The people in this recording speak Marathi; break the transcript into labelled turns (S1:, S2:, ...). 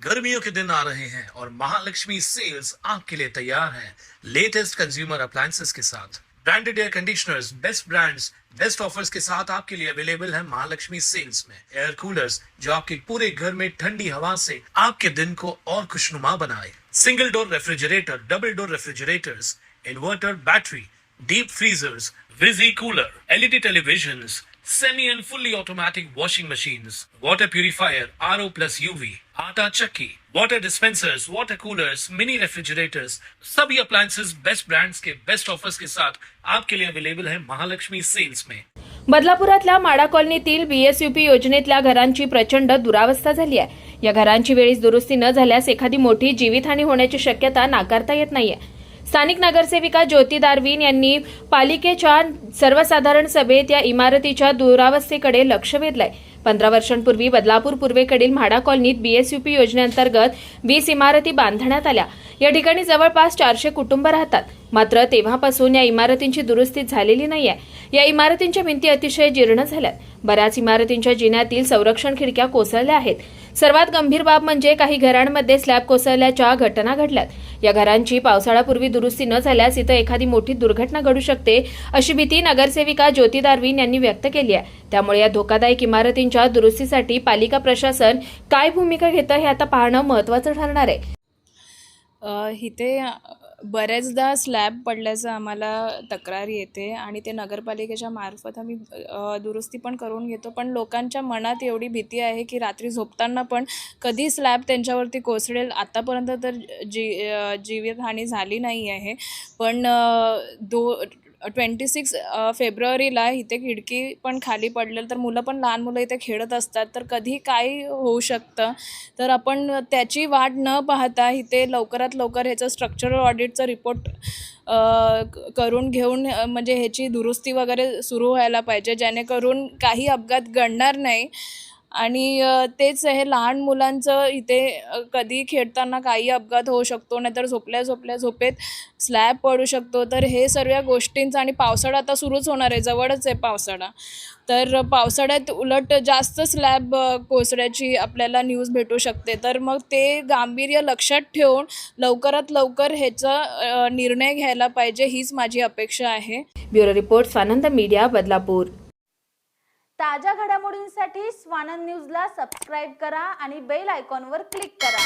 S1: गर्मियों के दिन आ रहे हैं और महालक्ष्मी सेल्स आपके लिए तैयार है लेटेस्ट कंज्यूमर अप्लायंसेस के साथ। Branded air conditioners, best brands, best offers के साथ आपके लिए अवेलेबल है महालक्ष्मी सेल्स में। एयर कूलर्स जो आपके पूरे घर में ठंडी हवा से आपके दिन को और खुशनुमा बनाए। Single door refrigerator, double door refrigerators, inverter battery, deep freezers, visi cooler, LED televisions, semi and fully automatic washing machines, water purifier, RO plus UV, आटा चक्की, water dispensers, water coolers, mini refrigerators, सभी appliances बेस्ट ब्रांड्स के बेस्ट ऑफर्स के साथ आपके लिए अवेलेबल है महालक्ष्मी सेल्स में।
S2: बदलापुरातल्या माडा कॉलनीतील बीएसयूपी योजनेतल्या घरांची प्रचंड दुरावस्था झाली आहे। या घरांची वेळीच दुरुस्ती न झाल्यास एखादी मोठी जीवितहानी होण्याची शक्यता नाकारता येत नाहीये। स्थानिक नगरसेविका ज्योती दारवीन यांनी पालिकेच्या सर्वसाधारण सभेत या इमारतीच्या दुरावस्थेकडे लक्ष वेधलंय। 15 वर्षांपूर्वी बदलापूर पूर्वेकडील म्हाडा कॉलनीत बीएसयूपी योजनेअंतर्गत 20 इमारती बांधण्यात आल्या। या ठिकाणी जवळपास 400 कुटुंब राहतात। मात्र तेव्हापासून या इमारतींची दुरुस्ती झालेली नाहीये। या इमारतींच्या भिंती अतिशय जीर्ण झाल्यात। बऱ्याच इमारतींच्या जिन्यातील संरक्षण खिडक्या कोसळल्या आहेत। सर्वात गंभीर बाब म्हणजे काही घरांमध्ये स्लॅब कोसळल्याच्या घटना घडल्यात। या घरांची पावसाळ्यापूर्वी दुरुस्ती न झाल्यास इथं एखादी मोठी दुर्घटना घडू शकते अशी भीती नगरसेविका ज्योती दारवीन यांनी व्यक्त केली आहे। त्यामुळे या धोकादायक इमारतींच्या दुरुस्तीसाठी पालिका प्रशासन काय भूमिका घेतं हे आता पाहणं महत्त्वाचं ठरणार आहे।
S3: इथे बऱ्याचदा स्लॅब पडल्याचं आम्हाला तक्रार येते आणि ते नगरपालिकेच्या मार्फत आम्ही दुरुस्ती पण करून घेतो। पण लोकांच्या मनात एवढी भीती आहे की रात्री झोपताना पण कधी स्लॅब त्यांच्यावरती कोसळेल। आतापर्यंत तर जीवितहानी झाली नाही आहे, पण 26 फेब्रुवारीला इथे खिडकी पण खाली पडलेलं, तर मुलं पण लहान मुलं इथे खेळत असतात, तर कधी काय होऊ शकतं। तर आपण त्याची वाट न पाहता इथे लवकरात लवकर ह्याचं स्ट्रक्चरल ऑडिटचा रिपोर्ट करून घेऊन म्हणजे ह्याची दुरुस्ती वगैरे सुरू व्हायला पाहिजे, जेणेकरून काही अपघात घडणार नाही। आणि तेच हे लहान मुलांचं इथे कधी खेळताना काही अपघात होऊ शकतो, नाहीतर झोपल्या झोपेत स्लॅब पडू शकतो। तर हे सर्व गोष्टींचं आणि पावसाळा आता सुरूच होणार आहे, जवळच आहे पावसाळा, तर पावसाळ्यात उलट जास्त स्लॅब कोसळण्याची आपल्याला न्यूज भेटू शकते। तर मग ते गांभीर्य लक्षात ठेवून लवकरात लवकर ह्याचा निर्णय घ्यायला पाहिजे, हीच माझी अपेक्षा आहे।
S2: Bureau report, Swanand media, Badlapur.
S4: ताज्या घडामोडींसाठी स्वानंद न्यूजला सबस्क्राईब करा आणि बेल आयकॉनवर क्लिक करा।